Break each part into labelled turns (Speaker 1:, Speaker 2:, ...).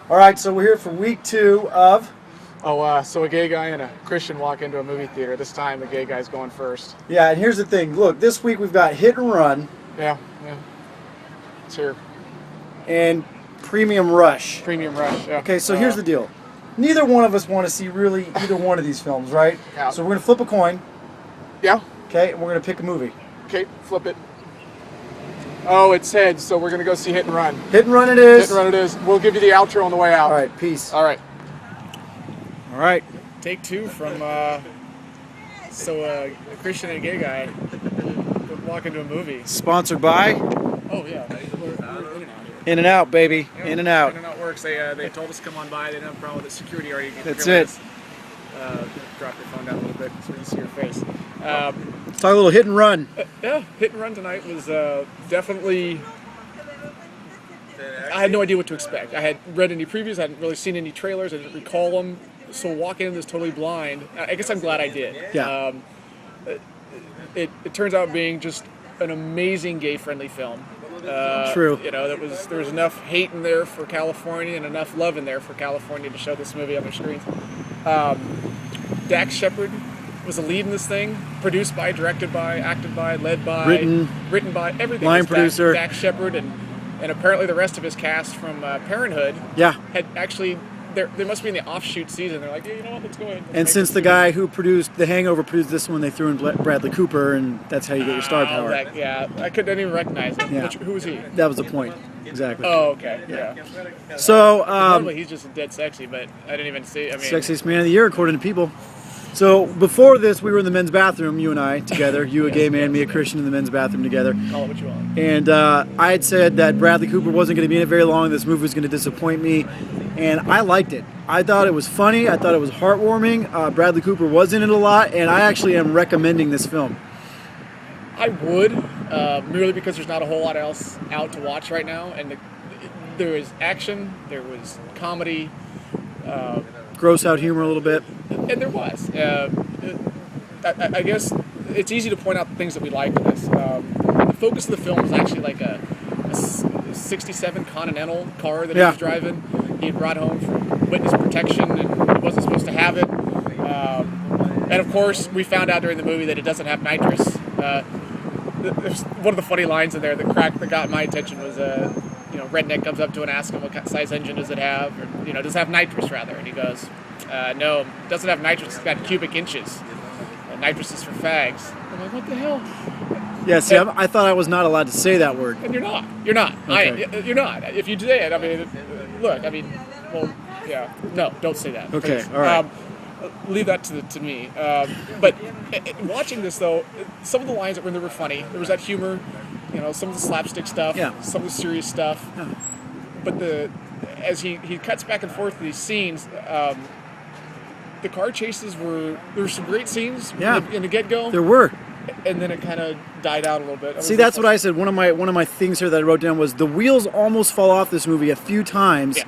Speaker 1: All right, so we're here for week 2 of...
Speaker 2: So a gay guy and a Christian walk into a movie theater. This time the gay guy's going first.
Speaker 1: Yeah, and here's the thing. Look, this week we've got Hit and Run
Speaker 2: Yeah. It's here.
Speaker 1: and Premium Rush.
Speaker 2: Premium Rush. Yeah.
Speaker 1: Okay, so here's the deal. Neither one of us want to see really either one of these films, right?
Speaker 2: Yeah.
Speaker 1: So we're going to flip a coin,
Speaker 2: Yeah.
Speaker 1: okay, and we're going to pick a movie.
Speaker 2: Okay, flip it. Oh, it's heads, so we're going to go see Hit and Run.
Speaker 1: Hit and Run it is.
Speaker 2: Hit and Run it is. We'll give you the outro on the way out.
Speaker 1: All right, peace.
Speaker 2: All right.
Speaker 1: All right.
Speaker 2: Take 2 from, a Christian and a gay guy walk into a movie.
Speaker 1: Sponsored by
Speaker 2: Oh, yeah.
Speaker 1: In and Out, baby. In and Out.
Speaker 2: In and Out works. They told us to come on by. They didn't have a problem with the security already.
Speaker 1: That's it.
Speaker 2: Drop your phone down a little bit so we can see your face.
Speaker 1: Let's talk a little Hit and Run.
Speaker 2: Yeah, Hit and Run tonight was definitely... I had no idea what to expect. I had read any previews, I hadn't really seen any trailers, I didn't recall them. So walking into this totally blind, I guess I'm glad I did.
Speaker 1: Yeah.
Speaker 2: It turns out being just an amazing gay-friendly film.
Speaker 1: True.
Speaker 2: You know, there was enough hate in there for California and enough love in there for California to show this movie on their screens. Dax Shepard was the lead in this thing, produced by, directed by, acted by, led by, written by, everything.
Speaker 1: Line
Speaker 2: was
Speaker 1: producer.
Speaker 2: Dax Shepard and apparently the rest of his cast from Parenthood
Speaker 1: Yeah.
Speaker 2: had actually, they must be in the offshoot season. They're like, hey, you know what, let's go ahead.
Speaker 1: And since the guy who produced The Hangover produced this one, they threw in Bradley Cooper, and that's how you get your star power.
Speaker 2: I didn't even recognize him.
Speaker 1: Yeah.
Speaker 2: Who was he?
Speaker 1: That was the point. Exactly.
Speaker 2: Oh, okay, yeah.
Speaker 1: So,
Speaker 2: Normally he's just dead sexy, but I didn't even see. I mean,
Speaker 1: sexiest man of the year, according to people. So, before this, we were in the men's bathroom, you and I, together. You a gay man, me a Christian, in the men's bathroom together.
Speaker 2: call it what you want.
Speaker 1: And I had said that Bradley Cooper wasn't going to be in it very long. This movie was going to disappoint me. And I liked it. I thought it was funny. I thought it was heartwarming. Bradley Cooper was in it a lot. And I actually am recommending this film.
Speaker 2: I would, merely because there's not a whole lot else out to watch right now. And there was action, there was comedy.
Speaker 1: Gross out humor a little bit.
Speaker 2: And there was. I guess it's easy to point out the things that we liked in this. The focus of the film was actually like a 67 Continental car that he was driving. He had brought home from witness protection and he wasn't supposed to have it. And of course, we found out during the movie that it doesn't have nitrous. There's one of the funny lines in there that got my attention was, redneck comes up to him and asks him what size engine does it have, or, does it have nitrous rather? And he goes, no, it doesn't have nitrous, it's got cubic inches. Nitrous is for fags. I'm like, what the hell?
Speaker 1: Yeah, see, I thought I was not allowed to say that word.
Speaker 2: And you're not. You're not.
Speaker 1: Okay.
Speaker 2: You're not. If you say it, no, don't say that.
Speaker 1: Okay,
Speaker 2: please.
Speaker 1: all right.
Speaker 2: Leave that to me. But watching this, though, some of the lines that were in there were funny. There was that humor, some of the slapstick stuff, some of the serious stuff. Yeah. But as he cuts back and forth these scenes, the car chases there were some great scenes in the get-go.
Speaker 1: There were.
Speaker 2: And then it kind of died out a little bit.
Speaker 1: See, that's what I said. One of my things here that I wrote down was the wheels almost fall off this movie a few times. Yeah.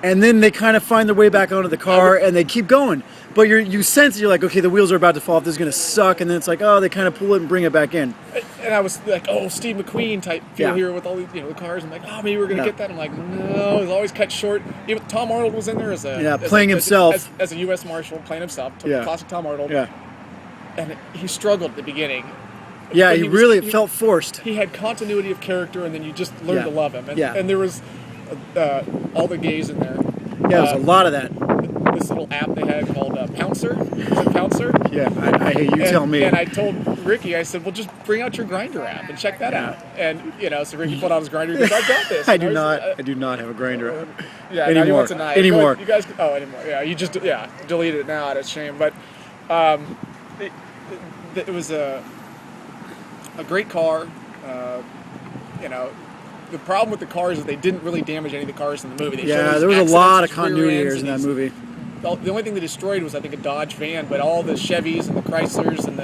Speaker 1: And then they kind of find their way back onto the car and they keep going. But you sense you're like, okay, the wheels are about to fall off. This is going to suck. And then it's like, oh, they kind of pull it and bring it back in.
Speaker 2: And I was like, oh, Steve McQueen type feel here with all these, the cars. I'm like, oh, maybe we're going to get that. I'm like, no, it's always cut short. Even Tom Arnold was in there as
Speaker 1: himself.
Speaker 2: As a U.S. Marshal, playing himself. Classic Tom Arnold.
Speaker 1: Yeah.
Speaker 2: And he struggled at the beginning.
Speaker 1: Yeah, he felt forced.
Speaker 2: He had continuity of character, and then you just learned to love him. And there was all the gays in there.
Speaker 1: Yeah, there was a lot of that.
Speaker 2: This little app they had called Pouncer. Is it Pouncer?
Speaker 1: Yeah, I hate you tell me.
Speaker 2: And I told Ricky, I said, well, just bring out your Grindr app and check that out. And, so Ricky pulled out his Grindr. He goes, I've got this.
Speaker 1: I do not have a Grindr app.
Speaker 2: Yeah,
Speaker 1: anymore.
Speaker 2: Now he wants a knife.
Speaker 1: Anymore.
Speaker 2: You guys, anymore. Yeah, you just, delete it now. It's a shame. But it was a great car. The problem with the cars is they didn't really damage any of the cars in the movie.
Speaker 1: There was a lot of continuity errors in that movie.
Speaker 2: The only thing they destroyed was, I think, a Dodge van, but all the Chevys and the Chryslers and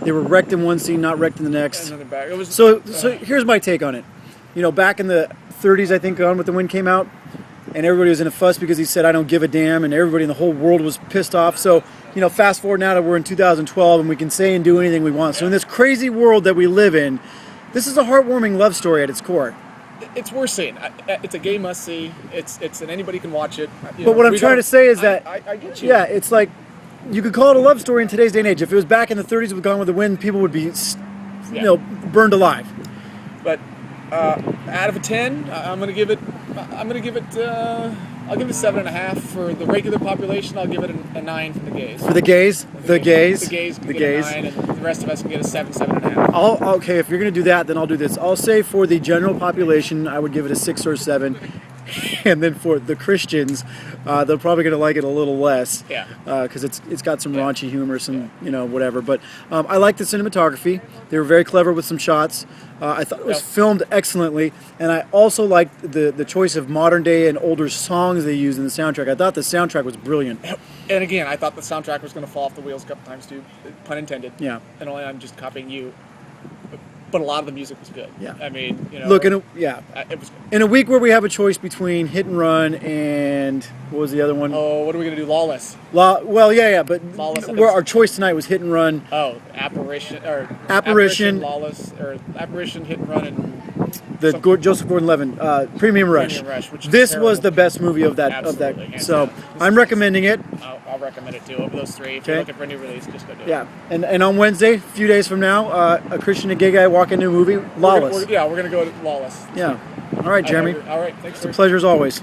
Speaker 1: they were wrecked in one scene, not wrecked in the next.
Speaker 2: And then back. It was,
Speaker 1: so here's my take on it. Back in the 30s, I think, Gone with the Wind came out, and everybody was in a fuss because he said, I don't give a damn, and everybody in the whole world was pissed off. So, fast forward now that we're in 2012, and we can say and do anything we want. So in this crazy world that we live in, this is a heartwarming love story at its core.
Speaker 2: It's worth seeing. It's a gay must see. It's and anybody can watch it.
Speaker 1: But what I'm trying to say is that,
Speaker 2: I get you.
Speaker 1: yeah, it's like you could call it a love story in today's day and age. If it was back in the 30s with Gone with the Wind, people would be, burned alive.
Speaker 2: But out of a 10, I'm gonna give it. I'm gonna give it. I'll give it a 7.5 for the regular population. I'll give it a 9 for the gays.
Speaker 1: For the gays, the gays,
Speaker 2: the gays, can
Speaker 1: the
Speaker 2: get
Speaker 1: gays.
Speaker 2: a 9, and the rest of us can get a 7, 7.5.
Speaker 1: Okay, if you're gonna do that, then I'll do this. I'll say for the general population, I would give it a 6 or 7, and then for the Christians, they're probably gonna like it a little less.
Speaker 2: Yeah.
Speaker 1: Because it's got some raunchy humor, some whatever. But I like the cinematography. They were very clever with some shots. I thought it was filmed excellently, and I also liked the choice of modern day and older songs they used in the soundtrack. I thought the soundtrack was brilliant.
Speaker 2: And again, I thought the soundtrack was going to fall off the wheels a couple times too, pun intended.
Speaker 1: Yeah.
Speaker 2: And only I'm just copying you. But a lot of the music was good.
Speaker 1: Yeah.
Speaker 2: I mean,
Speaker 1: Look,
Speaker 2: it was good.
Speaker 1: in a week where we have a choice between Hit and Run and what was the other one?
Speaker 2: Oh, what are we going to do? Lawless.
Speaker 1: But
Speaker 2: Lawless,
Speaker 1: our choice tonight was Hit and Run.
Speaker 2: Oh, Apparition, Lawless, or Apparition, Hit and Run, and
Speaker 1: Joseph Gordon-Levitt, Premium Rush.
Speaker 2: Which
Speaker 1: This
Speaker 2: terrible.
Speaker 1: was the best movie of that.
Speaker 2: Absolutely,
Speaker 1: So
Speaker 2: hands down.
Speaker 1: I'm recommending it.
Speaker 2: I'll recommend it too. Of those three, if you're looking for a new release, just go do it.
Speaker 1: Yeah, and on Wednesday, a few days from now, a Christian and gay guy walk into a movie, Lawless.
Speaker 2: We're going to go to Lawless.
Speaker 1: Yeah. All right, Jeremy.
Speaker 2: All right. Thanks.
Speaker 1: It's a pleasure as always.